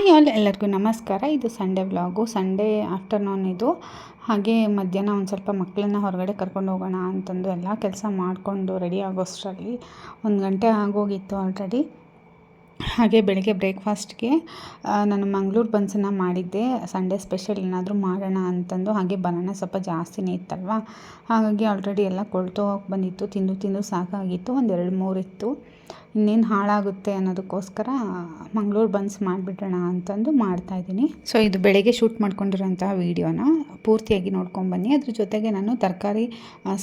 Hi all, ಎಲ್ಲರಿಗೂ ನಮಸ್ಕಾರ. ಇದು ಸಂಡೇ ವ್ಲಾಗು. ಸಂಡೇ ಆಫ್ಟರ್ನೂನ್ ಇದು. ಹಾಗೆ ಮಧ್ಯಾಹ್ನ ಒಂದು ಸ್ವಲ್ಪ ಮಕ್ಕಳನ್ನ ಹೊರಗಡೆ ಕರ್ಕೊಂಡು ಹೋಗೋಣ ಅಂತಂದು ಎಲ್ಲ ಕೆಲಸ ಮಾಡಿಕೊಂಡು ರೆಡಿ ಆಗೋಷ್ಟರಲ್ಲಿ 1 ಗಂಟೆ ಆಗೋಗಿತ್ತು ಆಲ್ರೆಡಿ. ಹಾಗೆ ಬೆಳಗ್ಗೆ ಬ್ರೇಕ್ಫಾಸ್ಟ್ಗೆ ನಾನು ಮಂಗಳೂರು ಬನ್ಸನ್ನು ಮಾಡಿದ್ದೆ. ಸಂಡೇ ಸ್ಪೆಷಲ್ ಏನಾದರೂ ಮಾಡೋಣ ಅಂತಂದು. ಹಾಗೆ ಬನಾನ ಸ್ವಲ್ಪ ಜಾಸ್ತಿನೇ ಇತ್ತಲ್ವ, ಹಾಗಾಗಿ ಆಲ್ರೆಡಿ ಎಲ್ಲ ಕೊಳ್ತೋಗಿ ಬಂದಿತ್ತು. ತಿಂದು ಸಾಕಾಗಿತ್ತು. 1-2-3 ಇತ್ತು. ಇನ್ನೇನು ಹಾಳಾಗುತ್ತೆ ಅನ್ನೋದಕ್ಕೋಸ್ಕರ ಮಂಗಳೂರು ಬನ್ಸ್ ಮಾಡಿಬಿಡೋಣ ಅಂತಂದು ಮಾಡ್ತಾಯಿದ್ದೀನಿ. ಸೊ ಇದು ಬೆಳಗ್ಗೆ ಶೂಟ್ ಮಾಡ್ಕೊಂಡಿರೋಂತಹ ವೀಡಿಯೋನ ಪೂರ್ತಿಯಾಗಿ ನೋಡ್ಕೊಂಡ್ಬನ್ನಿ. ಅದ್ರ ಜೊತೆಗೆ ನಾನು ತರಕಾರಿ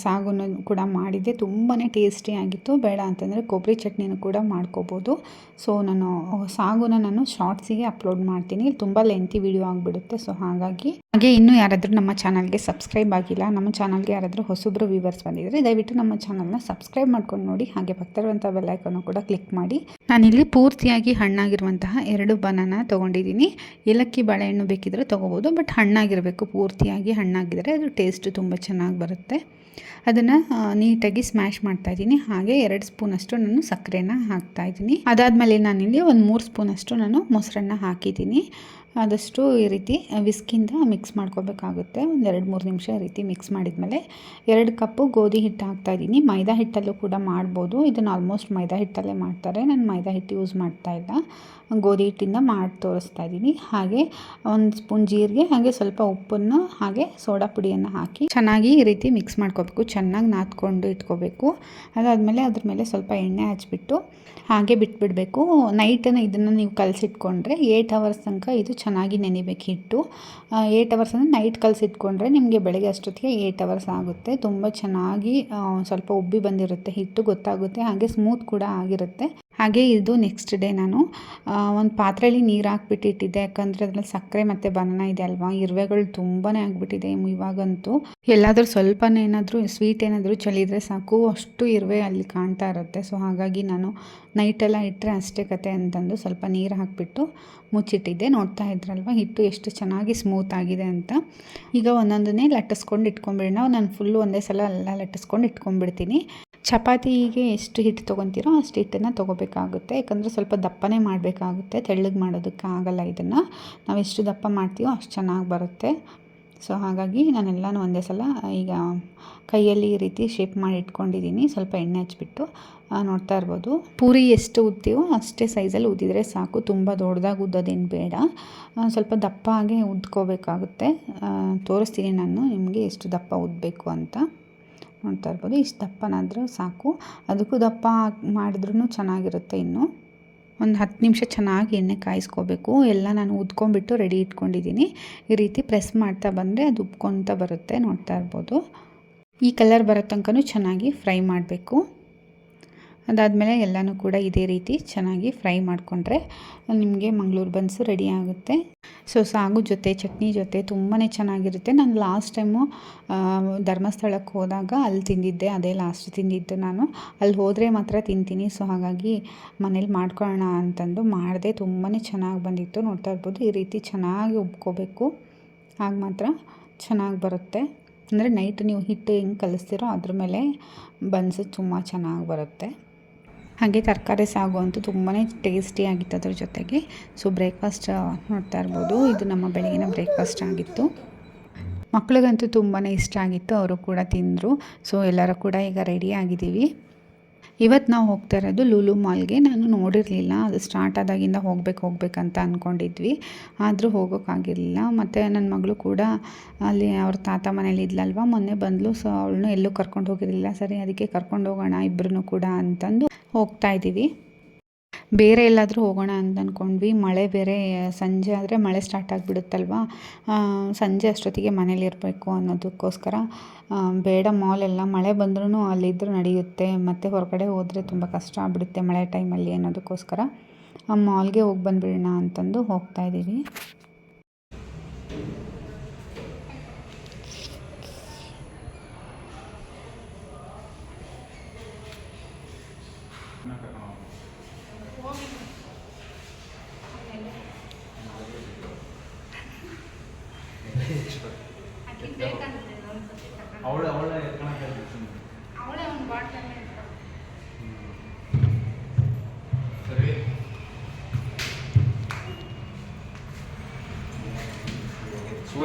ಸಾಗನ್ನು ಕೂಡ ಮಾಡಿದ್ದೆ. ತುಂಬಾ ಟೇಸ್ಟಿಯಾಗಿತ್ತು. ಬೇಡ ಅಂತಂದರೆ ಕೊಬ್ಬರಿ ಚಟ್ನಿನೂ ಕೂಡ ಮಾಡ್ಕೋಬೋದು. ಸೊ ನಾನು ಶಾರ್ಟ್ಸಿಗೆ ಅಪ್ಲೋಡ್ ಮಾಡ್ತೀನಿ. ತುಂಬ ಲೆಂತಿ ವೀಡಿಯೋ ಆಗಿಬಿಡುತ್ತೆ. ಸೊ ಹಾಗೆ ಇನ್ನೂ ಯಾರಾದರೂ ನಮ್ಮ ಚಾನಲ್ಗೆ ಸಬ್ಸ್ಕ್ರೈಬ್ ಆಗಿಲ್ಲ, ನಮ್ಮ ಚಾನಲ್ಗೆ ಯಾರಾದರೂ ಹೊಸಬ್ರು ವ್ಯೂವರ್ಸ್ ಬಂದಿದ್ದರೆ ದಯವಿಟ್ಟು ನಮ್ಮ ಚಾನಲ್ನ ಸಬ್ಸ್ಕ್ರೈಬ್ ಮಾಡ್ಕೊಂಡು ನೋಡಿ. ಹಾಗೆ ಪಕ್ಕದಲ್ಲಿರುವಂಥ ಬೆಲ್ ಐಕಾನ್ ಕೂಡ ಕ್ಲಿಕ್ ಮಾಡಿ. ನಾನಿಲ್ಲಿ ಪೂರ್ತಿಯಾಗಿ ಹಣ್ಣಾಗಿರುವಂತಹ 2 ಬನಾನ ತೊಗೊಂಡಿದ್ದೀನಿ. ಏಲಕ್ಕಿ ಬಾಳೆಹಣ್ಣು ಬೇಕಿದ್ರೆ ತೊಗೋಬೋದು, ಬಟ್ ಹಣ್ಣಾಗಿರಬೇಕು. ಪೂರ್ತಿಯಾಗಿ ಹಣ್ಣಾಗಿದ್ದರೆ ಅದು ಟೇಸ್ಟ್ ತುಂಬ ಚೆನ್ನಾಗಿ ಬರುತ್ತೆ. ಅದನ್ನು ನೀಟಾಗಿ ಸ್ಮ್ಯಾಶ್ ಮಾಡ್ತಾಯಿದ್ದೀನಿ. ಹಾಗೆ 2 ಸ್ಪೂನಷ್ಟು ನಾನು ಸಕ್ಕರೆನ ಹಾಕ್ತಾಯಿದ್ದೀನಿ. ಅದಾದಮೇಲೆ ನಾನಿಲ್ಲಿ ಒಂದು 3 ಸ್ಪೂನಷ್ಟು ನಾನು ಮೊಸರನ್ನ ಹಾಕಿದ್ದೀನಿ. ಆದಷ್ಟು ಈ ರೀತಿ ವಿಸ್ಕಿಂದ ಮಿಕ್ಸ್ ಮಾಡ್ಕೋಬೇಕಾಗುತ್ತೆ. ಒಂದು 2-3 ನಿಮಿಷ ಈ ರೀತಿ ಮಿಕ್ಸ್ ಮಾಡಿದ್ಮೇಲೆ 2 ಕಪ್ಪು ಗೋಧಿ ಹಿಟ್ಟು ಹಾಕ್ತಾಯಿದ್ದೀನಿ. ಮೈದಾ ಹಿಟ್ಟಲ್ಲೂ ಕೂಡ ಮಾಡ್ಬೋದು. ಇದನ್ನು ಆಲ್ಮೋಸ್ಟ್ ಮೈದಾ ಹಿಟ್ಟಲ್ಲೇ ಮಾಡ್ತಾರೆ. ನಾನು ಮೈದಾ ಹಿಟ್ಟು ಯೂಸ್ ಮಾಡ್ತಾಯಿಲ್ಲ, ಗೋಧಿ ಹಿಟ್ಟಿಂದ ಮಾಡಿ ತೋರಿಸ್ತಾ ಇದ್ದೀನಿ. ಹಾಗೆ 1 ಸ್ಪೂನ್ ಜೀರಿಗೆ, ಹಾಗೆ ಸ್ವಲ್ಪ ಉಪ್ಪನ್ನು, ಹಾಗೆ ಸೋಡಾ ಪುಡಿಯನ್ನು ಹಾಕಿ ಚೆನ್ನಾಗಿ ಈ ರೀತಿ ಮಿಕ್ಸ್ ಮಾಡ್ಕೋಬೇಕು. ಚೆನ್ನಾಗಿ ನಾದ್ಕೊಂಡು ಇಟ್ಕೋಬೇಕು. ಅದಾದಮೇಲೆ ಅದ್ರ ಮೇಲೆ ಸ್ವಲ್ಪ ಎಣ್ಣೆ ಹಚ್ಬಿಟ್ಟು ಹಾಗೆ ಬಿಟ್ಬಿಡಬೇಕು. ನೈಟನ್ನು ಇದನ್ನು ನೀವು ಕಲಸಿಟ್ಕೊಂಡ್ರೆ 8 ಅವರ್ಸ್ ತನಕ ಇದು ಚೆನ್ನಾಗಿ ನೆನಿಬೇಕು ಹಿಟ್ಟು. 8 ಅವರ್ಸ್ ಅಂದರೆ ನೈಟ್ ಕಲಸಿಟ್ಕೊಂಡ್ರೆ ನಿಮಗೆ ಬೆಳಗ್ಗೆ ಅಷ್ಟೊತ್ತಿಗೆ 8 ಅವರ್ಸ್ ಆಗುತ್ತೆ. ತುಂಬ ಚೆನ್ನಾಗಿ ಸ್ವಲ್ಪ ಉಬ್ಬಿ ಬಂದಿರುತ್ತೆ ಹಿಟ್ಟು, ಗೊತ್ತಾಗುತ್ತೆ. ಹಾಗೆ ಸ್ಮೂತ್ ಕೂಡ ಆಗಿರುತ್ತೆ. ಹಾಗೆ ಇದು ನೆಕ್ಸ್ಟ್ ಡೇ ನಾನು ಒಂದು ಪಾತ್ರೆಯಲ್ಲಿ ನೀರು ಹಾಕ್ಬಿಟ್ಟು ಇಟ್ಟಿದ್ದೆ. ಯಾಕಂದರೆ ಅದರಲ್ಲಿ ಸಕ್ಕರೆ ಮತ್ತು ಬನಾನ ಇದೆ ಅಲ್ವಾ, ಇರುವೆಗಳು ತುಂಬಾ ಆಗಿಬಿಟ್ಟಿದೆ ಇವಾಗಂತೂ. ಎಲ್ಲಾದರೂ ಸ್ವಲ್ಪ ಏನಾದರೂ ಸ್ವೀಟ್ ಏನಾದರೂ ಚಲಿದ್ರೆ ಸಾಕು, ಅಷ್ಟು ಇರುವೆ ಅಲ್ಲಿ ಕಾಣ್ತಾ ಇರುತ್ತೆ. ಸೊ ಹಾಗಾಗಿ ನಾನು ನೈಟೆಲ್ಲ ಇಟ್ಟರೆ ಅಷ್ಟೇ ಕತೆ ಅಂತಂದು ಸ್ವಲ್ಪ ನೀರು ಹಾಕಿಬಿಟ್ಟು ಮುಚ್ಚಿಟ್ಟಿದ್ದೆ. ನೋಡ್ತಾ ಇದ್ರಲ್ವ ಹಿಟ್ಟು ಎಷ್ಟು ಚೆನ್ನಾಗಿ ಸ್ಮೂತ್ ಆಗಿದೆ ಅಂತ. ಈಗ ಒಂದೊಂದನ್ನೇ ಲಟ್ಟಿಸ್ಕೊಂಡು ಇಟ್ಕೊಂಡ್ಬಿಡೋಣ. ನಾನು ಫುಲ್ಲು ಒಂದೇ ಸಲ ಎಲ್ಲ ಲಟ್ಟಿಸ್ಕೊಂಡು ಇಟ್ಕೊಂಡ್ಬಿಡ್ತೀನಿ. ಚಪಾತಿಗೆ ಎಷ್ಟು ಹಿಟ್ಟು ತೊಗೊತೀರೋ ಅಷ್ಟು ಹಿಟ್ಟನ್ನು ತೊಗೋಬೇಕಾಗುತ್ತೆ. ಯಾಕಂದರೆ ಸ್ವಲ್ಪ ದಪ್ಪನೇ ಮಾಡಬೇಕಾಗುತ್ತೆ, ತೆಳ್ಳಗೆ ಮಾಡೋದಕ್ಕೆ ಆಗಲ್ಲ. ಇದನ್ನು ನಾವು ಎಷ್ಟು ದಪ್ಪ ಮಾಡ್ತೀವೋ ಅಷ್ಟು ಚೆನ್ನಾಗಿ ಬರುತ್ತೆ. ಸೊ ಹಾಗಾಗಿ ನಾನೆಲ್ಲನೂ ಒಂದೇ ಸಲ ಈಗ ಕೈಯಲ್ಲಿ ಈ ರೀತಿ ಶೇಪ್ ಮಾಡಿ ಇಟ್ಕೊಂಡಿದ್ದೀನಿ. ಸ್ವಲ್ಪ ಎಣ್ಣೆ ಹಚ್ಬಿಟ್ಟು ನೋಡ್ತಾ ಇರ್ಬೋದು. ಪೂರಿ ಎಷ್ಟು ಉದ್ತೀವೋ ಅಷ್ಟೇ ಸೈಜಲ್ಲಿ ಉದ್ದಿದ್ರೆ ಸಾಕು. ತುಂಬ ದೊಡ್ಡದಾಗಿ ಉದ್ದೋದೇನು ಬೇಡ, ಸ್ವಲ್ಪ ದಪ್ಪ ಆಗಿ ಉದ್ಕೋಬೇಕಾಗುತ್ತೆ. ತೋರಿಸ್ತೀನಿ ನಾನು ನಿಮಗೆ ಎಷ್ಟು ದಪ್ಪ ಉದ್ದಬೇಕು ಅಂತ. ನೋಡ್ತಾ ಇರ್ಬೋದು, ಇಷ್ಟು ದಪ್ಪನಾದರೂ ಸಾಕು. ಅದಕ್ಕೂ ದಪ್ಪ ಮಾಡಿದ್ರೂ ಚೆನ್ನಾಗಿರುತ್ತೆ. ಇನ್ನು ಒಂದು 10 ನಿಮಿಷ ಚೆನ್ನಾಗಿ ಎಣ್ಣೆ ಕಾಯಿಸ್ಕೋಬೇಕು. ಎಲ್ಲ ನಾನು ಉದ್ಕೊಂಡ್ಬಿಟ್ಟು ರೆಡಿ ಇಟ್ಕೊಂಡಿದ್ದೀನಿ. ಈ ರೀತಿ ಪ್ರೆಸ್ ಮಾಡ್ತಾ ಬಂದರೆ ಅದು ಉಬ್ಕೊತಾ ಬರುತ್ತೆ. ನೋಡ್ತಾ ಇರ್ಬೋದು, ಈ ಕಲರ್ ಬರೋ ತನಕನೂ ಚೆನ್ನಾಗಿ ಫ್ರೈ ಮಾಡಬೇಕು. ಅದಾದಮೇಲೆ ಎಲ್ಲನೂ ಕೂಡ ಇದೇ ರೀತಿ ಚೆನ್ನಾಗಿ ಫ್ರೈ ಮಾಡಿಕೊಂಡ್ರೆ ನಿಮಗೆ ಮಂಗಳೂರು ಬನ್ಸು ರೆಡಿ ಆಗುತ್ತೆ. ಸೊ ಸಾಗು ಜೊತೆ ಚಟ್ನಿ ಜೊತೆ ತುಂಬಾ ಚೆನ್ನಾಗಿರುತ್ತೆ. ನಾನು ಲಾಸ್ಟ್ ಟೈಮು ಧರ್ಮಸ್ಥಳಕ್ಕೆ ಹೋದಾಗ ಅಲ್ಲಿ ತಿಂದಿದ್ದೆ. ಅದೇ ಲಾಸ್ಟ್ ತಿಂದಿದ್ದು ನಾನು. ಅಲ್ಲಿ ಹೋದರೆ ಮಾತ್ರ ತಿಂತೀನಿ. ಸೊ ಹಾಗಾಗಿ ಮನೇಲಿ ಮಾಡ್ಕೊಳ್ಳೋಣ ಅಂತಂದು ಮಾಡಿದೆ. ತುಂಬಾ ಚೆನ್ನಾಗಿ ಬಂದಿತ್ತು. ನೋಡ್ತಾ ಇರ್ಬೋದು, ಈ ರೀತಿ ಚೆನ್ನಾಗಿ ಉಬ್ಕೋಬೇಕು. ಆಗ ಮಾತ್ರ ಚೆನ್ನಾಗಿ ಬರುತ್ತೆ. ಅಂದರೆ ನೈಟ್ ನೀವು ಹಿಟ್ಟು ಹೆಂಗೆ ಕಲಿಸ್ತೀರೋ ಅದ್ರ ಮೇಲೆ ಬನ್ಸು ತುಂಬ ಚೆನ್ನಾಗಿ ಬರುತ್ತೆ. ಹಾಗೆ ತರಕಾರಿ ಸಾಗು ಅಂತೂ ತುಂಬಾ ಟೇಸ್ಟಿಯಾಗಿತ್ತು ಅದ್ರ ಜೊತೆಗೆ. ಸೊ ಬ್ರೇಕ್ಫಾಸ್ಟ್ ನೋಡ್ತಾ ಇರ್ಬೋದು, ಇದು ನಮ್ಮ ಬೆಳಗಿನ ಬ್ರೇಕ್ಫಾಸ್ಟ್ ಆಗಿತ್ತು. ಮಕ್ಳಿಗಂತೂ ತುಂಬಾ ಇಷ್ಟ ಆಗಿತ್ತು, ಅವರು ಕೂಡ ತಿಂದರು. ಸೊ ಎಲ್ಲರೂ ಕೂಡ ಈಗ ರೆಡಿ ಆಗಿದ್ದೀವಿ. ಇವತ್ತು ನಾವು ಹೋಗ್ತಾ ಇರೋದು ಲೂಲು ಮಾಲ್ಗೆ. ನಾನು ನೋಡಿರಲಿಲ್ಲ, ಅದು ಸ್ಟಾರ್ಟ್ ಆದಾಗಿಂದ ಹೋಗ್ಬೇಕಂತ ಅಂದ್ಕೊಂಡಿದ್ವಿ, ಆದರೂ ಹೋಗೋಕ್ಕಾಗಿರಲಿಲ್ಲ. ಮತ್ತು ನನ್ನ ಮಗಳು ಕೂಡ ಅಲ್ಲಿ ಅವ್ರ ತಾತ ಮನೇಲಿ ಇದ್ಲಲ್ವ, ಮೊನ್ನೆ ಬಂದಳು. ಸೊ ಅವಳನ್ನು ಎಲ್ಲೂ ಕರ್ಕೊಂಡು ಹೋಗಿರಲಿಲ್ಲ. ಸರಿ, ಅದಕ್ಕೆ ಕರ್ಕೊಂಡು ಹೋಗೋಣ ಇಬ್ಬರೂ ಕೂಡ ಅಂತಂದು ಹೋಗ್ತಾ ಇದ್ದೀವಿ. ಬೇರೆ ಎಲ್ಲಾದರೂ ಹೋಗೋಣ ಅಂತ ಅಂದ್ಕೊಂಡ್ವಿ. ಮಳೆ ಬೇರೆ, ಸಂಜೆ ಆದರೆ ಮಳೆ ಸ್ಟಾರ್ಟ್ ಆಗಿಬಿಡುತ್ತಲ್ವ, ಸಂಜೆ ಅಷ್ಟೊತ್ತಿಗೆ ಮನೇಲಿ ಇರಬೇಕು ಅನ್ನೋದಕ್ಕೋಸ್ಕರ ಬೇಡ, ಮಾಲೆಲ್ಲ ಮಳೆ ಬಂದ್ರೂ ಅಲ್ಲಿದ್ದರೂ ನಡೆಯುತ್ತೆ, ಮತ್ತು ಹೊರಗಡೆ ಹೋದರೆ ತುಂಬ ಕಷ್ಟ ಆಗ್ಬಿಡುತ್ತೆ ಮಳೆ ಟೈಮಲ್ಲಿ ಅನ್ನೋದಕ್ಕೋಸ್ಕರ ಮಾಲ್ಗೆ ಹೋಗಿ ಬಂದುಬಿಡೋಣ ಅಂತಂದು ಹೋಗ್ತಾ ಇದ್ದೀವಿ. ಅವಳೆ ಸರಿ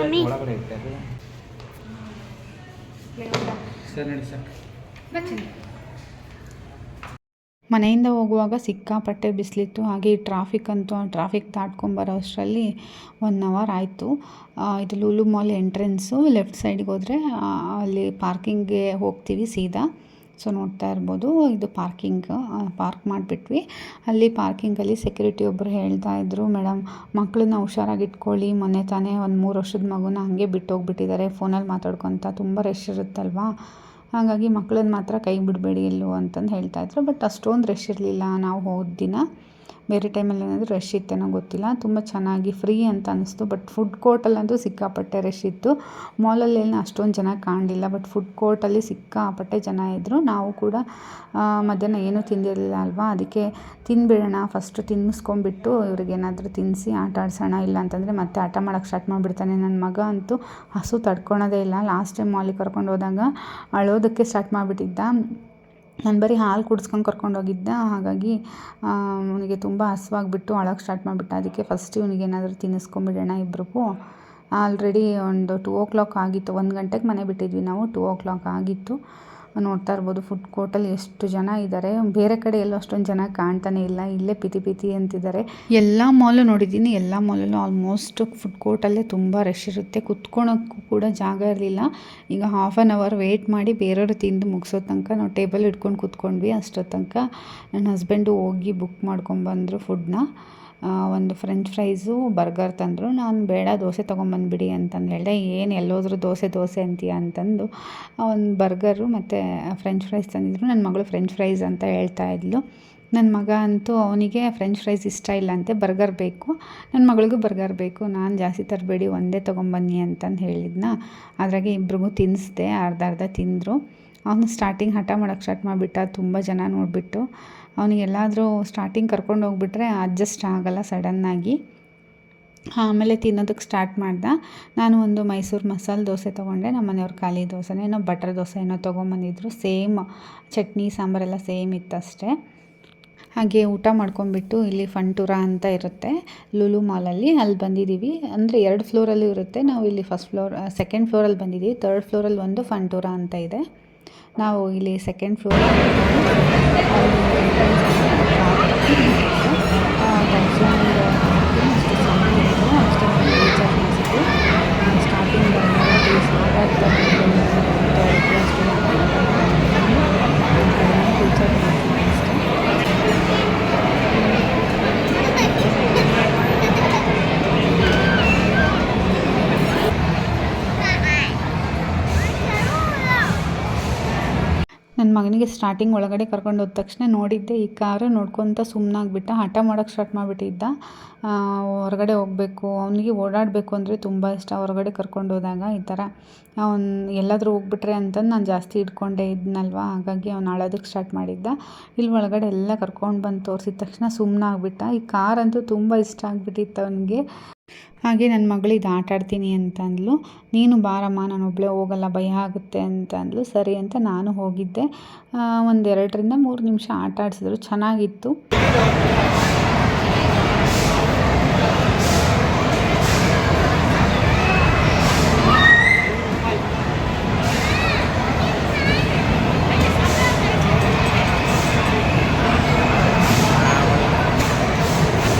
ಒಳಗಡೆ ಇಟ್ಟೆ ಅದು ಸರ್ ನಡಿ ಸರ್. ಮನೆಯಿಂದ ಹೋಗುವಾಗ ಸಿಕ್ಕಾಪಟ್ಟೆ ಬಿಸಿಲಿತ್ತು. ಹಾಗೆ ಈ ಟ್ರಾಫಿಕ್ ದಾಟ್ಕೊಂಬರೋ ಅಷ್ಟರಲ್ಲಿ 1 ಅವರ್ ಆಯಿತು. ಇದು ಲೂಲು ಮಾಲ್ ಎಂಟ್ರೆನ್ಸು. ಲೆಫ್ಟ್ ಸೈಡ್ಗೆ ಹೋದರೆ ಅಲ್ಲಿ ಪಾರ್ಕಿಂಗ್ಗೆ ಹೋಗ್ತೀವಿ ಸೀದಾ. ಸೊ ನೋಡ್ತಾ ಇರ್ಬೋದು, ಇದು ಪಾರ್ಕ್ ಮಾಡಿಬಿಟ್ವಿ. ಅಲ್ಲಿ ಪಾರ್ಕಿಂಗಲ್ಲಿ ಸೆಕ್ಯೂರಿಟಿ ಒಬ್ಬರು ಹೇಳ್ತಾ ಇದ್ರು, ಮೇಡಮ್ ಮಕ್ಕಳನ್ನ ಹುಷಾರಾಗಿ ಇಟ್ಕೊಳ್ಳಿ, ಮೊನ್ನೆ ತಾನೇ ಒಂದು 3 ವರ್ಷದ ಮಗುನ ಹಾಗೆ ಬಿಟ್ಟು ಹೋಗ್ಬಿಟ್ಟಿದ್ದಾರೆ ಫೋನಲ್ಲಿ ಮಾತಾಡ್ಕೊತ, ತುಂಬ ರಶ್ ಇರುತ್ತಲ್ವಾ, ಹಾಗಾಗಿ ಮಕ್ಕಳನ್ನ ಮಾತ್ರ ಕೈ ಬಿಡಬೇಡಿ ಎಲ್ಲೂ ಅಂತಂದು ಹೇಳ್ತಾಯಿದ್ರು. ಬಟ್ ಅಷ್ಟೊಂದು ರಶ್ ಇರಲಿಲ್ಲ ನಾವು ಹೋದ ದಿನ. ಬೇರೆ ಟೈಮಲ್ಲಿ ಏನಾದರೂ ರಶ್ ಇತ್ತೇನೋ ಗೊತ್ತಿಲ್ಲ. ತುಂಬ ಚೆನ್ನಾಗಿ ಫ್ರೀ ಅಂತ ಅನ್ನಿಸ್ತು. ಬಟ್ ಫುಡ್ ಕೋರ್ಟಲ್ಲಂತೂ ಸಿಕ್ಕಾಪಟ್ಟೆ ರಶ್ ಇತ್ತು. ಮಾಲಲ್ಲೇನು ಅಷ್ಟೊಂದು ಜನ ಕಾಣಲಿಲ್ಲ, ಬಟ್ ಫುಡ್ ಕೋರ್ಟಲ್ಲಿ ಸಿಕ್ಕಾಪಟ್ಟೆ ಜನ ಇದ್ದರು. ನಾವು ಕೂಡ ಮಧ್ಯಾಹ್ನ ಏನೂ ತಿಂದಿರಲಿಲ್ಲ ಅಲ್ವಾ, ಅದಕ್ಕೆ ತಿಂದುಬಿಡೋಣ, ಫಸ್ಟು ತಿನ್ನಿಸ್ಕೊಂಬಿಟ್ಟು ಇವ್ರಿಗೇನಾದರೂ ತಿನ್ನಿಸಿ ಆಟ ಆಡಿಸೋಣ, ಇಲ್ಲ ಅಂತಂದರೆ ಮತ್ತೆ ಆಟ ಮಾಡೋಕ್ಕೆ ಸ್ಟಾರ್ಟ್ ಮಾಡಿಬಿಡ್ತಾನೆ. ನನ್ನ ಮಗ ಅಂತೂ ಹಸು ತಡ್ಕೊಳೋದೇ ಇಲ್ಲ. ಲಾಸ್ಟ್ ಟೈಮ್ ಮಾಲಿಗೆ ಕರ್ಕೊಂಡು ಹೋದಾಗ ಅಳೋದಕ್ಕೆ ಸ್ಟಾರ್ಟ್ ಮಾಡಿಬಿಟ್ಟಿದ್ದ. ನಾನು ಬರೀ ಹಾಲು ಕುಡಿಸ್ಕೊಂಡು ಕರ್ಕೊಂಡೋಗಿದ್ದೆ, ಹಾಗಾಗಿ ಅವನಿಗೆ ತುಂಬ ಹಸಿವಾಗ್ಬಿಟ್ಟು ಅಳೋಕ್ಕೆ ಸ್ಟಾರ್ಟ್ ಮಾಡಿಬಿಟ್ಟ. ಅದಕ್ಕೆ ಫಸ್ಟ್ ಇವನಿಗೇನಾದರೂ ತಿನ್ನಿಸ್ಕೊಂಬಿಡೋಣ ಇಬ್ರಿಗೂ. ಆಲ್ರೆಡಿ ಒಂದು 2 o'clock ಆಗಿತ್ತು. 1 ಗಂಟೆಗೆ ಮನೆ ಬಿಟ್ಟಿದ್ವಿ ನಾವು, 2 o'clock ಆಗಿತ್ತು. ನೋಡ್ತಾ ಇರ್ಬೋದು ಫುಡ್ ಕೋರ್ಟಲ್ಲಿ ಎಷ್ಟು ಜನ ಇದ್ದಾರೆ. ಬೇರೆ ಕಡೆ ಎಲ್ಲೂ ಅಷ್ಟೊಂದು ಜನ ಕಾಣ್ತಾನೆ ಇಲ್ಲ, ಇಲ್ಲೇ ಪಿತಿ ಅಂತಿದ್ದಾರೆ. ಎಲ್ಲ ಮಾಲು ನೋಡಿದ್ದೀನಿ, ಎಲ್ಲ ಮಾಲಲ್ಲೂ ಆಲ್ಮೋಸ್ಟ್ ಫುಡ್ ಕೋರ್ಟಲ್ಲೇ ತುಂಬ ರಶ್ ಇರುತ್ತೆ. ಕುತ್ಕೊಳೋಕ್ಕೂ ಕೂಡ ಜಾಗ ಇರಲಿಲ್ಲ. ಈಗ 1/2 hour ವೆಯ್ಟ್ ಮಾಡಿ ಬೇರೆಯವರು ತಿಂದು ಮುಗಿಸೋ ತನಕ ನಾವು ಟೇಬಲ್ ಇಟ್ಕೊಂಡು ಕೂತ್ಕೊಂಡ್ವಿ. ಅಷ್ಟೋ ತನಕ ನನ್ನ ಹಸ್ಬೆಂಡು ಹೋಗಿ ಬುಕ್ ಮಾಡ್ಕೊಂಬಂದರು ಫುಡ್ನ. ಒಂದು ಫ್ರೆಂಚ್ ಫ್ರೈಸು, ಬರ್ಗರ್ ತಂದರು. ನಾನು ಬೇಡ, ದೋಸೆ ತೊಗೊಂಬಂದುಬಿಡಿ ಅಂತಂದು ಹೇಳಿದೆ. ಏನು ಎಲ್ಲೋದ್ರೂ ದೋಸೆ ಅಂತೀಯ ಅಂತಂದು ಒಂದು ಬರ್ಗರು ಮತ್ತು ಫ್ರೆಂಚ್ ಫ್ರೈಸ್ ತಂದಿದ್ರು. ನನ್ನ ಮಗಳು ಫ್ರೆಂಚ್ ಫ್ರೈಸ್ ಅಂತ ಹೇಳ್ತಾ ಇದ್ಲು. ನನ್ನ ಮಗ ಅಂತೂ ಅವನಿಗೆ ಫ್ರೆಂಚ್ ಫ್ರೈಸ್ ಇಷ್ಟ ಇಲ್ಲ ಅಂತೆ, ಬರ್ಗರ್ ಬೇಕು. ನನ್ನ ಮಗಳಿಗೂ ಬರ್ಗರ್ ಬೇಕು. ನಾನು ಜಾಸ್ತಿ ತರಬೇಡಿ, ಒಂದೇ ತೊಗೊಂಬನ್ನಿ ಅಂತಂದು ಹೇಳಿದ್ನ. ಅದ್ರಾಗೆ ಇಬ್ರಿಗೂ ತಿನ್ನಿಸ್ದೆ, ಅರ್ಧ ತಿಂದರು. ಅವನು ಸ್ಟಾರ್ಟಿಂಗ್ ಹಠ ಮಾಡೋಕ್ಕೆ ಸ್ಟಾರ್ಟ್ ಮಾಡಿಬಿಟ್ಟ. ತುಂಬ ಜನ ನೋಡಿಬಿಟ್ಟು ಅವನಿಗೆಲ್ಲಾದರೂ ಸ್ಟಾರ್ಟಿಂಗ್ ಕರ್ಕೊಂಡು ಹೋಗ್ಬಿಟ್ರೆ ಅಡ್ಜಸ್ಟ್ ಆಗೋಲ್ಲ ಸಡನ್ನಾಗಿ. ಆಮೇಲೆ ತಿನ್ನೋದಕ್ಕೆ ಸ್ಟಾರ್ಟ್ ಮಾಡ್ದೆ. ನಾನು ಒಂದು ಮೈಸೂರು ಮಸಾಲೆ ದೋಸೆ ತೊಗೊಂಡೆ. ನಮ್ಮ ಮನೆಯವ್ರು ಖಾಲಿ ದೋಸೆನೇ ಏನೋ ಬಟರ್ ದೋಸೆ ಏನೋ ತೊಗೊಂಬಂದಿದ್ರು. ಸೇಮ್ ಚಟ್ನಿ ಸಾಂಬಾರೆಲ್ಲ ಸೇಮ್ ಇತ್ತಷ್ಟೇ. ಹಾಗೆ ಊಟ ಮಾಡ್ಕೊಂಬಿಟ್ಟು ಇಲ್ಲಿ ಫಂಟೂರ ಅಂತ ಇರುತ್ತೆ ಲೂಲು ಮಾಲಲ್ಲಿ, ಅಲ್ಲಿ ಬಂದಿದ್ದೀವಿ. ಅಂದರೆ 2 ಫ್ಲೋರಲ್ಲೂ ಇರುತ್ತೆ. ನಾವು ಇಲ್ಲಿ ಸೆಕೆಂಡ್ ಫ್ಲೋರಲ್ಲಿ ಬಂದಿದ್ದೀವಿ. 3rd ಫ್ಲೋರಲ್ಲಿ ಒಂದು ಫಂಟೂರ ಅಂತ ಇದೆ. ನಾವು ಇಲ್ಲಿ ಸೆಕೆಂಡ್ ಫ್ಲೋರಲ್ಲಿ ಸ್ಟಾರ್ಟಿಂಗ್ ನನ್ನ ಮಗನಿಗೆ ಸ್ಟಾರ್ಟಿಂಗ್ ಒಳಗಡೆ ಕರ್ಕೊಂಡು ಹೋದ ತಕ್ಷಣ ನೋಡಿದ್ದೆ ಈ ಕಾರು, ನೋಡ್ಕೊತ ಸುಮ್ಮನಾಗ್ಬಿಟ್ಟ. ಹಠ ಮಾಡೋಕ್ಕೆ ಸ್ಟಾರ್ಟ್ ಮಾಡಿಬಿಟ್ಟಿದ್ದ. ಹೊರಗಡೆ ಹೋಗಬೇಕು, ಅವನಿಗೆ ಓಡಾಡಬೇಕು ಅಂದರೆ ತುಂಬ ಇಷ್ಟ. ಹೊರಗಡೆ ಕರ್ಕೊಂಡು ಹೋದಾಗ ಈ ಥರ ಅವ್ನು ಎಲ್ಲಾದರೂ ಹೋಗ್ಬಿಟ್ರೆ ಅಂತಂದು ನಾನು ಜಾಸ್ತಿ ಇಟ್ಕೊಂಡೇ ಇದ್ನಲ್ವ, ಹಾಗಾಗಿ ಅವ್ನು ಅಳೋದಕ್ಕೆ ಸ್ಟಾರ್ಟ್ ಮಾಡಿದ್ದ. ಇಲ್ಲಿ ಒಳಗಡೆ ಎಲ್ಲ ಕರ್ಕೊಂಡು ಬಂದು ತೋರಿಸಿದ ತಕ್ಷಣ ಸುಮ್ಮನಾಗ್ಬಿಟ್ಟ. ಈ ಕಾರಂತೂ ತುಂಬ ಇಷ್ಟ ಆಗಿಬಿಟ್ಟಿತ್ತು ಅವನಿಗೆ. ಹಾಗೆ ನನ್ನ ಮಗಳು ಇದು ಆಟ ಆಡ್ತೀನಿ ಅಂತ ಅಂದ್ಲು. ನೀನು ಬಾರಮ್ಮ, ನಾನು ಒಬ್ಬಳೇ ಹೋಗಲ್ಲ, ಭಯ ಆಗುತ್ತೆ ಅಂತ ಅಂದ್ಲು. ಸರಿ ಅಂತ ನಾನು ಹೋಗಿದ್ದೆ. ಒಂದು 2 ರಿಂದ 3 ನಿಮಿಷ ಆಟ ಆಡಿಸಿದ್ರು, ಚೆನ್ನಾಗಿತ್ತು.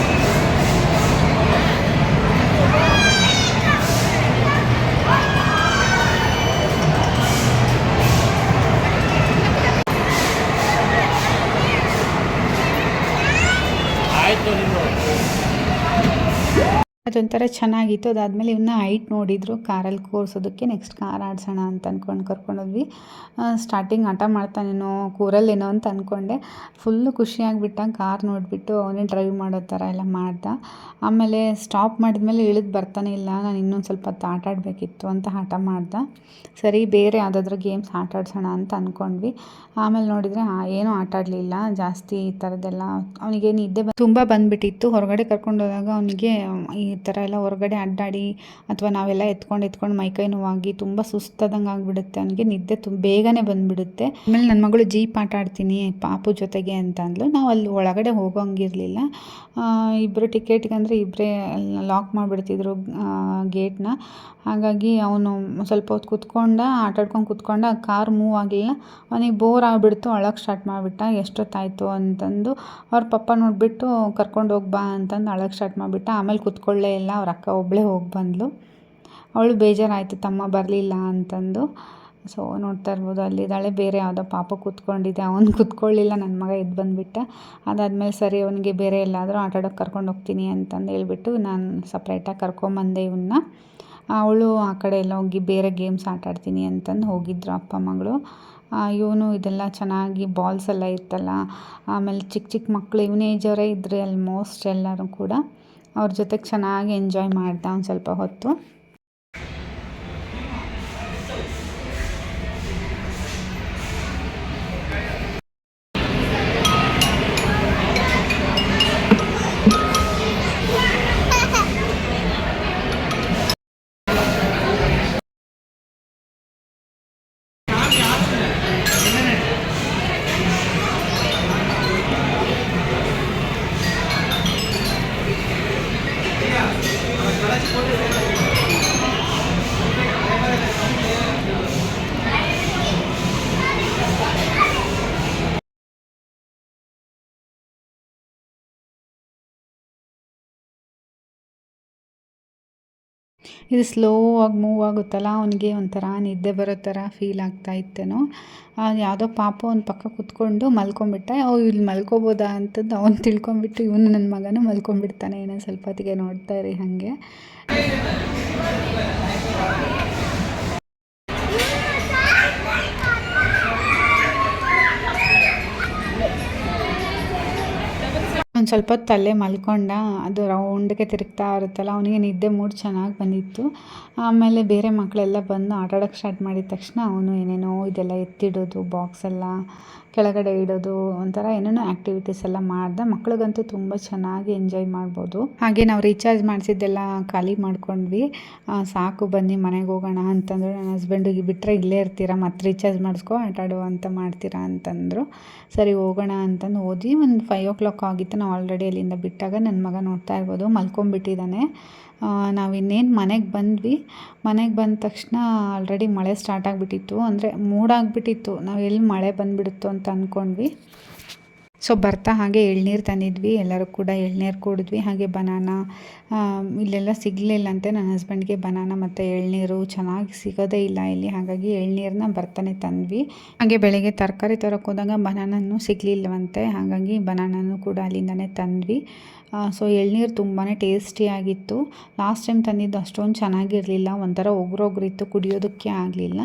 ಅದೊಂಥರ ಚೆನ್ನಾಗಿತ್ತು. ಅದಾದಮೇಲೆ ಇವನ್ನ ಹೈಟ್ ನೋಡಿದರು ಕಾರಲ್ಲಿ ಕೂರಿಸೋದಕ್ಕೆ. ನೆಕ್ಸ್ಟ್ ಕಾರ್ ಆಡಿಸೋಣ ಅಂತ ಅಂದ್ಕೊಂಡು ಕರ್ಕೊಂಡೋದ್ವಿ. ಸ್ಟಾರ್ಟಿಂಗ್ ಹಠ ಮಾಡ್ತಾನೇನೋ, ಕೂರಲ್ಲೇನೋ ಅಂತ ಅಂದ್ಕೊಂಡೆ. ಫುಲ್ಲು ಖುಷಿಯಾಗಿಬಿಟ್ಟ ಕಾರ್ ನೋಡಿಬಿಟ್ಟು. ಅವನೇ ಡ್ರೈವ್ ಮಾಡೋ ಥರ ಎಲ್ಲ ಮಾಡ್ದ. ಆಮೇಲೆ ಸ್ಟಾಪ್ ಮಾಡಿದ್ಮೇಲೆ ಇಳಿದು ಬರ್ತಾನೆ ಇಲ್ಲ. ನಾನು ಇನ್ನೊಂದು ಸ್ವಲ್ಪ ಹೊತ್ತು ಆಟ ಆಡಬೇಕಿತ್ತು ಅಂತ ಹಠ ಮಾಡ್ದ. ಸರಿ, ಬೇರೆ ಯಾವುದಾದ್ರೂ ಗೇಮ್ಸ್ ಆಟ ಆಡಿಸೋಣ ಅಂತ ಅಂದ್ಕೊಂಡ್ವಿ. ಆಮೇಲೆ ನೋಡಿದರೆ ಏನೂ ಆಟ ಆಡಲಿಲ್ಲ ಜಾಸ್ತಿ. ಈ ಥರದ್ದೆಲ್ಲ ಅವನಿಗೆ ನಿದ್ದೆ ತುಂಬ ಬಂದುಬಿಟ್ಟಿತ್ತು. ಹೊರಗಡೆ ಕರ್ಕೊಂಡೋದಾಗ ಅವನಿಗೆ ಈ ಈ ಥರ ಎಲ್ಲ ಹೊರಗಡೆ ಅಡ್ಡಾಡಿ ಅಥವಾ ನಾವೆಲ್ಲ ಎತ್ಕೊಂಡು ಮೈಕೈ ನೋವಾಗಿ ತುಂಬ ಸುಸ್ತಾದಂಗೆ ಆಗಿಬಿಡುತ್ತೆ. ಅವನಿಗೆ ನಿದ್ದೆ ಬೇಗನೆ ಬಂದುಬಿಡುತ್ತೆ. ಆಮೇಲೆ ನನ್ನ ಮಗಳು ಜೀಪ್ ಆಟ ಆಡ್ತೀನಿ ಪಾಪು ಜೊತೆಗೆ ಅಂತ ಅಂದ್ಲು. ನಾವು ಅಲ್ಲಿ ಒಳಗಡೆ ಹೋಗೋಂಗಿರಲಿಲ್ಲ. ಇಬ್ಬರು ಟಿಕೆಟ್ಗಂದರೆ ಇಬ್ಬರೇ ಲಾಕ್ ಮಾಡಿಬಿಡ್ತಿದ್ರು ಗೇಟ್ನ. ಹಾಗಾಗಿ ಅವನು ಸ್ವಲ್ಪ ಹೊತ್ತು ಕೂತ್ಕೊಂಡ, ಆಟಾಡ್ಕೊಂಡು ಕೂತ್ಕೊಂಡ. ಕಾರ್ ಮೂವ್ ಆಗಲಿಲ್ಲ. ಅವನಿಗೆ ಬೋರ್ ಆಗಿಬಿಡ್ತು, ಅಳೋಕ್ಕೆ ಸ್ಟಾರ್ಟ್ ಮಾಡಿಬಿಟ್ಟ. ಎಷ್ಟೊತ್ತಾಯಿತು ಅಂತಂದು ಅವ್ರ ಪಪ್ಪ ನೋಡಿಬಿಟ್ಟು ಕರ್ಕೊಂಡು ಹೋಗಿ ಬಾ ಅಂತಂದು ಅಳೋಕ್ಕೆ ಸ್ಟಾರ್ಟ್ ಮಾಡಿಬಿಟ್ಟ. ಆಮೇಲೆ ಕೂತ್ಕೊಳ್ಳೇ ಇಲ್ಲ. ಅವ್ರ ಅಕ್ಕ ಒಬ್ಬಳೇ ಹೋಗಿ ಬಂದಳು. ಅವಳು ಬೇಜಾರಾಯಿತು ತಮ್ಮ ಬರಲಿಲ್ಲ ಅಂತಂದು. ಸೊ ನೋಡ್ತಾ ಇರ್ಬೋದು, ಅಲ್ಲಿದ್ದಾಳೆ. ಬೇರೆ ಯಾವುದೋ ಪಾಪ ಕೂತ್ಕೊಂಡಿದ್ದೆ, ಅವನು ಕೂತ್ಕೊಳ್ಳಿಲ್ಲ. ನನ್ನ ಮಗ ಎದ್ದು ಬಂದುಬಿಟ್ಟ. ಅದಾದಮೇಲೆ ಸರಿ ಅವನಿಗೆ ಬೇರೆ ಎಲ್ಲಾದರೂ ಆಟಾಡೋಕ್ಕೆ ಕರ್ಕೊಂಡು ಹೋಗ್ತೀನಿ ಅಂತಂದು ಹೇಳ್ಬಿಟ್ಟು ನಾನು ಸಪ್ರೇಟಾಗಿ ಕರ್ಕೊಂಬಂದೆ ಇವನ್ನ. ಅವಳು ಆ ಕಡೆ ಎಲ್ಲ ಹೋಗಿ ಬೇರೆ ಗೇಮ್ಸ್ ಆಟಾಡ್ತೀನಿ ಅಂತಂದು ಹೋಗಿದ್ರು ಅಪ್ಪ ಮಗಳು. ಇವನು ಇದೆಲ್ಲ ಚೆನ್ನಾಗಿ ಬಾಲ್ಸ್ ಎಲ್ಲ ಇತ್ತಲ್ಲ, ಆಮೇಲೆ ಚಿಕ್ಕ ಚಿಕ್ಕ ಮಕ್ಕಳು ಇವನ ಏಜವರೇ ಇದ್ದರೆ ಆಲ್ಮೋಸ್ಟ್ ಎಲ್ಲರೂ ಕೂಡ. ಅವ್ರ ಜೊತೆಗೆ ಚೆನ್ನಾಗಿ ಎಂಜಾಯ್ ಮಾಡ್ದ ಒಂದು ಸ್ವಲ್ಪ ಹೊತ್ತು. ಇದು ಸ್ಲೋ ಆಗಿ ಮೂವ್ ಆಗುತ್ತಲ್ಲ, ಅವನಿಗೆ ಒಂಥರ ನಿದ್ದೆ ಬರೋ ಥರ ಫೀಲ್ ಆಗ್ತಾ ಇತ್ತೇನೋ. ಯಾವುದೋ ಪಾಪ ಒಂದು ಪಕ್ಕ ಕೂತ್ಕೊಂಡು ಮಲ್ಕೊಂಬಿಟ್ಟ. ಇಲ್ಲಿ ಮಲ್ಕೋಬೋದಾ ಅಂತಂದು ಅವನು ತಿಳ್ಕೊಂಬಿಟ್ಟು ಇವನು ನನ್ನ ಮಗನೂ ಮಲ್ಕೊಂಬಿಡ್ತಾನೆ. ಏನೋ ಸ್ವಲ್ಪ ಹೊತ್ತಿಗೆ ನೋಡ್ತಾ ಇರಿ ಹಾಗೆ. ಒಂದು ಸ್ವಲ್ಪ ಹೊತ್ತು ಅಲ್ಲೇ ಮಲ್ಕೊಂಡ. ಅದು ರೌಂಡ್ಗೆ ತಿರುಗ್ತಾ ಇರುತ್ತಲ್ಲ, ಅವನಿಗೆ ನಿದ್ದೆ ಮೂಡ್ ಚೆನ್ನಾಗಿ ಬಂದಿತ್ತು. ಆಮೇಲೆ ಬೇರೆ ಮಕ್ಕಳೆಲ್ಲ ಬಂದು ಆಟಾಡೋಕ್ಕೆ ಸ್ಟಾರ್ಟ್ ಮಾಡಿದ ತಕ್ಷಣ ಅವನು ಏನೇನೋ ಇದೆಲ್ಲ ಎತ್ತಿಡೋದು, ಬಾಕ್ಸೆಲ್ಲ ಕೆಳಗಡೆ ಇಡೋದು, ಒಂಥರ ಏನೇನೋ ಆ್ಯಕ್ಟಿವಿಟೀಸ್ ಎಲ್ಲ ಮಾಡ್ದೆ. ಮಕ್ಳಿಗಂತೂ ತುಂಬ ಚೆನ್ನಾಗಿ ಎಂಜಾಯ್ ಮಾಡ್ಬೋದು. ಹಾಗೆ ನಾವು ರೀಚಾರ್ಜ್ ಮಾಡಿಸಿದ್ದೆಲ್ಲ ಖಾಲಿ ಮಾಡ್ಕೊಂಡ್ವಿ. ಸಾಕು ಬನ್ನಿ ಮನೆಗೆ ಹೋಗೋಣ ಅಂತಂದರು. ನನ್ನ ಹಸ್ಬೆಂಡಿಗೆ ಬಿಟ್ಟರೆ ಇಲ್ಲೇ ಇರ್ತೀರಾ, ಮತ್ತೆ ರೀಚಾರ್ಜ್ ಮಾಡಿಸ್ಕೊ ಆಟಾಡು ಅಂತ ಮಾಡ್ತೀರಾ ಅಂತಂದರು. ಸರಿ ಹೋಗೋಣ ಅಂತಂದು ಹೋದ್ವಿ. ಒಂದು 5 o'clock ಆಗಿತ್ತು. ನಾವು ಆಲ್ರೆಡಿ ಅಲ್ಲಿಂದ ಬಿಟ್ಟಾಗ ನನ್ನ ಮಗ ನೋಡ್ತಾ ಇರ್ಬೋದು ಮಲ್ಕೊಂಬಿಟ್ಟಿದ್ದಾನೆ. ನಾವು ಇನ್ನೇನು ಮನೆಗೆ ಬಂದ್ವಿ. ಮನೆಗೆ ಬಂದ ತಕ್ಷಣ ಆಲ್ರೆಡಿ ಮಳೆ ಸ್ಟಾರ್ಟ್ ಆಗಿಬಿಟ್ಟಿತ್ತು. ಅಂದರೆ ಮೂಡಾಗಿಬಿಟ್ಟಿತ್ತು. ನಾವು ಎಲ್ಲಿ ಮಳೆ ಬಂದುಬಿಡುತ್ತೋ ಅಂತ ಅಂದ್ಕೊಂಡ್ವಿ. ಸೊ ಬರ್ತಾ ಹಾಗೆ ಎಳ್ನೀರು ತಂದಿದ್ವಿ. ಎಲ್ಲರೂ ಕೂಡ ಎಳ್ನೀರು ಕುಡಿದ್ವಿ. ಹಾಗೆ ಬನಾನಾ ಇಲ್ಲೆಲ್ಲ ಸಿಗಲಿಲ್ಲಂತೆ. ನನ್ನ ಹಸ್ಬೆಂಡ್ಗೆ ಬನಾನಾ ಮತ್ತು ಎಳ್ನೀರು ಚೆನ್ನಾಗಿ ಸಿಗೋದೇ ಇಲ್ಲ ಇಲ್ಲಿ. ಹಾಗಾಗಿ ಎಳ್ನೀರನ್ನ ಬರ್ತಾನೆ ತಂದ್ವಿ. ಹಾಗೆ ಬೆಳಗ್ಗೆ ತರಕಾರಿ ತರೋಕ್ಕೆ ಹೋದಾಗ ಬನಾನೂ ಸಿಗಲಿಲ್ಲವಂತೆ. ಹಾಗಾಗಿ ಬನಾನೂ ಕೂಡ ಅಲ್ಲಿಂದನೇ ತಂದ್ವಿ. ಸೊ ಎಳ್ನೀರು ತುಂಬಾ ಟೇಸ್ಟಿಯಾಗಿತ್ತು. ಲಾಸ್ಟ್ ಟೈಮ್ ತಂದಿದ್ದು ಅಷ್ಟೊಂದು ಚೆನ್ನಾಗಿರಲಿಲ್ಲ. ಒಂಥರ ಒಗ್ರೊಗ್ರಿತ್ತು, ಕುಡಿಯೋದಕ್ಕೆ ಆಗಲಿಲ್ಲ.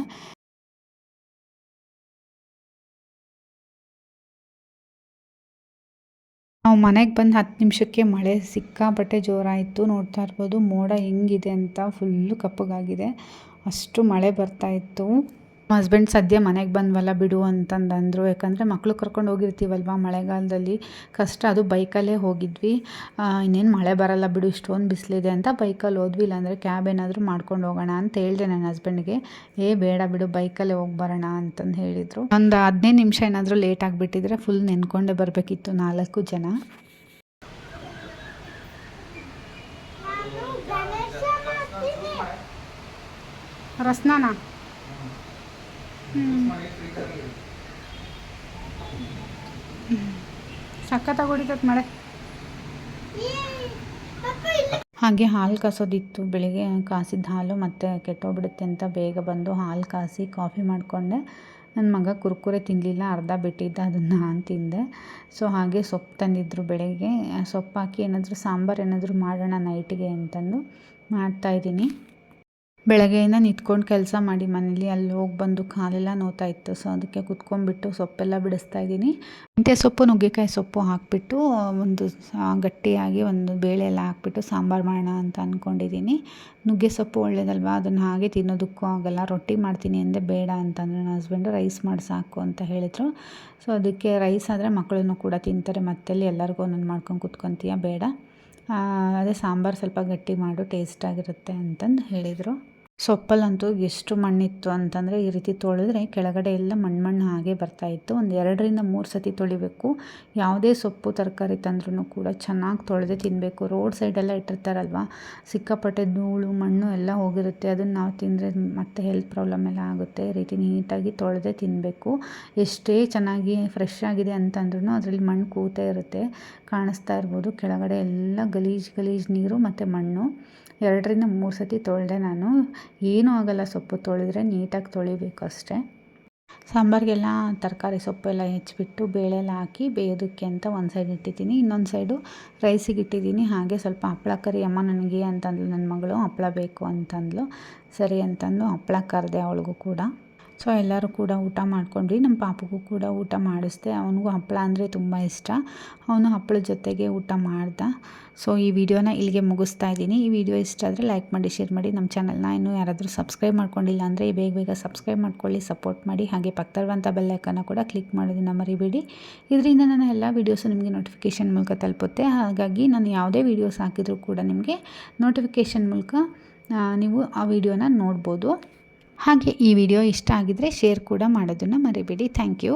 ನಾವು ಮನೆಗೆ ಬಂದು 10 ನಿಮಿಷಕ್ಕೆ ಮಳೆ ಸಿಕ್ಕಾಪಟ್ಟೆ ಜೋರಾಯಿತು. ನೋಡ್ತಾ ಇರ್ಬೋದು ಮೋಡ ಹೆಂಗಿದೆ ಅಂತ, ಫುಲ್ಲು ಕಪ್ಪಗಾಗಿದೆ. ಅಷ್ಟು ಮಳೆ ಬರ್ತಾಯಿತ್ತು. ನಮ್ಮ ಹಸ್ಬೆಂಡ್ ಸದ್ಯ ಮನೆಗೆ ಬಂದ್ವಲ್ಲ ಬಿಡು ಅಂತಂದಂದರು. ಯಾಕಂದರೆ ಮಕ್ಕಳು ಕರ್ಕೊಂಡು ಹೋಗಿರ್ತೀವಲ್ವ ಮಳೆಗಾಲದಲ್ಲಿ ಕಷ್ಟ. ಅದು ಬೈಕಲ್ಲೇ ಹೋಗಿದ್ವಿ. ಇನ್ನೇನು ಮಳೆ ಬರಲ್ಲ ಬಿಡು, ಇಷ್ಟೊಂದು ಬಿಸಿಲಿದೆ ಅಂತ ಬೈಕಲ್ಲಿ ಹೋದ್ವಿ. ಇಲ್ಲಾಂದರೆ ಕ್ಯಾಬ್ ಏನಾದರೂ ಮಾಡ್ಕೊಂಡು ಹೋಗೋಣ ಅಂತ ಹೇಳಿದೆ ನನ್ನ ಹಸ್ಬೆಂಡ್ಗೆ. ಬೇಡ ಬಿಡು ಬೈಕಲ್ಲೇ ಹೋಗಿ ಬರೋಣ ಅಂತಂದು ಹೇಳಿದರು. ಒಂದು 15 ನಿಮಿಷ ಏನಾದರೂ ಲೇಟ್ ಆಗಿಬಿಟ್ಟಿದ್ರೆ ಫುಲ್ ನೆನ್ಕೊಂಡೇ ಬರಬೇಕಿತ್ತು 4 ಜನ. ರಸ್ನಾನಾ ಸಖತ್ತಾಗಿ ಹೊಡಿತೈತೆ ಮಳೆ. ಹಾಗೆ ಹಾಲು ಕಾಸೋದಿತ್ತು. ಬೆಳಿಗ್ಗೆ ಕಾಸಿದ ಹಾಲು ಮತ್ತು ಕೆಟ್ಟೋಗ್ಬಿಡುತ್ತೆ ಅಂತ ಬೇಗ ಬಂದು ಹಾಲು ಕಾಸಿ ಕಾಫಿ ಮಾಡಿಕೊಂಡೆ. ನನ್ನ ಮಗ ಕುರ್ಕುರೆ ತಿನ್ನಲಿಲ್ಲ, ಅರ್ಧ ಬಿಟ್ಟಿದ್ದ, ಅದನ್ನು ನಾನು ತಿಂದೆ. ಸೊ ಹಾಗೆ ಸೊಪ್ಪು ತಂದಿದ್ದರು ಬೆಳಗ್ಗೆ. ಸೊಪ್ಪು ಹಾಕಿ ಏನಾದರೂ ಸಾಂಬಾರು ಏನಾದರೂ ಮಾಡೋಣ ನೈಟಿಗೆ ಅಂತಂದು ಮಾಡ್ತಾಯಿದ್ದೀನಿ. ಬೆಳಗ್ಗೆಯಿಂದ ನಿಂತ್ಕೊಂಡು ಕೆಲಸ ಮಾಡಿ ಮನೇಲಿ ಅಲ್ಲಿ ಹೋಗಿ ಬಂದು ಕಾಲೆಲ್ಲ ನೋವ್ತಾ ಇತ್ತು. ಸೊ ಅದಕ್ಕೆ ಕುತ್ಕೊಂಡ್ಬಿಟ್ಟು ಸೊಪ್ಪೆಲ್ಲ ಬಿಡಿಸ್ತಾ ಇದ್ದೀನಿ. ಮೆಂತ್ಯ ಸೊಪ್ಪು, ನುಗ್ಗೆಕಾಯಿ ಸೊಪ್ಪು ಹಾಕಿಬಿಟ್ಟು ಒಂದು ಗಟ್ಟಿಯಾಗಿ ಒಂದು ಬೇಳೆ ಎಲ್ಲ ಹಾಕ್ಬಿಟ್ಟು ಸಾಂಬಾರು ಮಾಡೋಣ ಅಂತ ಅಂದ್ಕೊಂಡಿದ್ದೀನಿ. ನುಗ್ಗೆ ಸೊಪ್ಪು ಒಳ್ಳೇದಲ್ವ, ಅದನ್ನು ಹಾಗೆ ತಿನ್ನೋದಕ್ಕೂ ಆಗೋಲ್ಲ. ರೊಟ್ಟಿ ಮಾಡ್ತೀನಿ ಅಂದೆ, ಬೇಡ ಅಂತಂದರೆ ನನ್ನ ಹಸ್ಬೆಂಡು ರೈಸ್ ಮಾಡಿ ಸಾಕು ಅಂತ ಹೇಳಿದರು. ಸೊ ಅದಕ್ಕೆ ರೈಸ್ ಆದರೆ ಮಕ್ಕಳನ್ನು ಕೂಡ ತಿಂತಾರೆ. ಮತ್ತೆಲ್ಲಿ ಎಲ್ಲರಿಗೂ ಒಂದೊಂದು ಮಾಡ್ಕೊಂಡು ಕುತ್ಕೊತೀಯ, ಬೇಡ ಅದೇ ಸಾಂಬಾರು ಸ್ವಲ್ಪ ಗಟ್ಟಿ ಮಾಡು ಟೇಸ್ಟಾಗಿರುತ್ತೆ ಅಂತಂದು ಹೇಳಿದರು. ಸೊಪ್ಪಲ್ಲಂತೂ ಎಷ್ಟು ಮಣ್ಣಿತ್ತು ಅಂತಂದರೆ ಈ ರೀತಿ ತೊಳೆದ್ರೆ ಕೆಳಗಡೆ ಎಲ್ಲ ಮಣ್ಣು ಹಾಗೆ ಬರ್ತಾಯಿತ್ತು. ಒಂದು 2-3 ಸತಿ ತೊಳಿಬೇಕು. ಯಾವುದೇ ಸೊಪ್ಪು ತರಕಾರಿ ತಂದ್ರೂ ಕೂಡ ಚೆನ್ನಾಗಿ ತೊಳೆದೇ ತಿನ್ನಬೇಕು. ರೋಡ್ ಸೈಡೆಲ್ಲ ಇಟ್ಟಿರ್ತಾರಲ್ವ, ಸಿಕ್ಕಾಪಟ್ಟೆ ಧೂಳು ಮಣ್ಣು ಎಲ್ಲ ಹೋಗಿರುತ್ತೆ. ಅದನ್ನು ನಾವು ತಿಂದರೆ ಮತ್ತೆ ಹೆಲ್ತ್ ಪ್ರಾಬ್ಲಮ್ ಎಲ್ಲ ಆಗುತ್ತೆ. ಈ ರೀತಿ ನೀಟಾಗಿ ತೊಳೆದೇ ತಿನ್ನಬೇಕು. ಎಷ್ಟೇ ಚೆನ್ನಾಗಿ ಫ್ರೆಶ್ ಆಗಿದೆ ಅಂತಂದ್ರೂ ಅದರಲ್ಲಿ ಮಣ್ಣು ಕೂತೇ ಇರುತ್ತೆ. ಕಾಣಿಸ್ತಾ ಇರ್ಬೋದು ಕೆಳಗಡೆ ಎಲ್ಲ ಗಲೀಜು ನೀರು ಮತ್ತು ಮಣ್ಣು. 2-3 ಸತಿ ತೊಳೆದೆ ನಾನು. ಏನೂ ಆಗಲ್ಲ, ಸೊಪ್ಪು ತೊಳೆದ್ರೆ ನೀಟಾಗಿ ತೊಳಿಬೇಕು ಅಷ್ಟೇ. ಸಾಂಬಾರಿಗೆಲ್ಲ ತರಕಾರಿ ಸೊಪ್ಪೆಲ್ಲ ಹೆಚ್ಚಿಬಿಟ್ಟು ಬೇಳೆ ಎಲ್ಲ ಹಾಕಿ ಬೇಯೋದಕ್ಕೆ ಅಂತ ಒಂದು ಸೈಡ್ ಇಟ್ಟಿದ್ದೀನಿ. ಇನ್ನೊಂದು ಸೈಡು ರೈಸಿಗೆ ಇಟ್ಟಿದ್ದೀನಿ. ಹಾಗೆ ಸ್ವಲ್ಪ ಹಪ್ಪಳ ಕರಿ ಅಮ್ಮ ನನಗೆ ಅಂತಂದ್ಲು ನನ್ನ ಮಗಳು. ಹಪ್ಪಳ ಬೇಕು ಅಂತಂದ್ಲು. ಸರಿ ಅಂತಂದು ಹಪ್ಪಳ ಕರೆದೆ ಅವಳಿಗೂ ಕೂಡ. ಸೊ ಎಲ್ಲರೂ ಕೂಡ ಊಟ ಮಾಡ್ಕೊಂಡ್ವಿ. ನಮ್ಮ ಪಾಪಗೂ ಕೂಡ ಊಟ ಮಾಡಿಸ್ದೆ. ಅವನಿಗೂ ಹಪ್ಪಳ ಅಂದರೆ ತುಂಬ ಇಷ್ಟ. ಅವನು ಹಪ್ಪಳದ ಜೊತೆಗೆ ಊಟ ಮಾಡ್ದ. ಸೊ ಈ ವಿಡಿಯೋನ ಇಲ್ಲಿಗೆ ಮುಗಿಸ್ತಾ ಇದ್ದೀನಿ. ಈ ವಿಡಿಯೋ ಇಷ್ಟ ಆದರೆ ಲೈಕ್ ಮಾಡಿ, ಶೇರ್ ಮಾಡಿ. ನಮ್ಮ ಚಾನಲ್ನ ಇನ್ನೂ ಯಾರಾದರೂ ಸಬ್ಸ್ಕ್ರೈಬ್ ಮಾಡ್ಕೊಂಡಿಲ್ಲ ಅಂದರೆ ಬೇಗ ಸಬ್ಸ್ಕ್ರೈಬ್ ಮಾಡ್ಕೊಳ್ಳಿ, ಸಪೋರ್ಟ್ ಮಾಡಿ. ಹಾಗೆ ಪಕ್ಕದಲ್ಲಿರುವಂಥ ಬೆಲ್ ಐಕನ್ನ ಕೂಡ ಕ್ಲಿಕ್ ಮಾಡೋದನ್ನ ಮರಿಬೇಡಿ. ಇದರಿಂದ ನನ್ನ ಎಲ್ಲ ವೀಡಿಯೋಸು ನಿಮಗೆ ನೋಟಿಫಿಕೇಷನ್ ಮೂಲಕ ತಲುಪುತ್ತೆ. ಹಾಗಾಗಿ ನಾನು ಯಾವುದೇ ವೀಡಿಯೋಸ್ ಹಾಕಿದರೂ ಕೂಡ ನಿಮಗೆ ನೋಟಿಫಿಕೇಷನ್ ಮೂಲಕ ನೀವು ಆ ವಿಡಿಯೋನ ನೋಡ್ಬೋದು. ಹಾಗೆ ಈ ವಿಡಿಯೋ ಇಷ್ಟ ಆಗಿದ್ದರೆ ಶೇರ್ ಕೂಡ ಮಾಡೋದನ್ನು ಮರಿಬೇಡಿ. Thank you.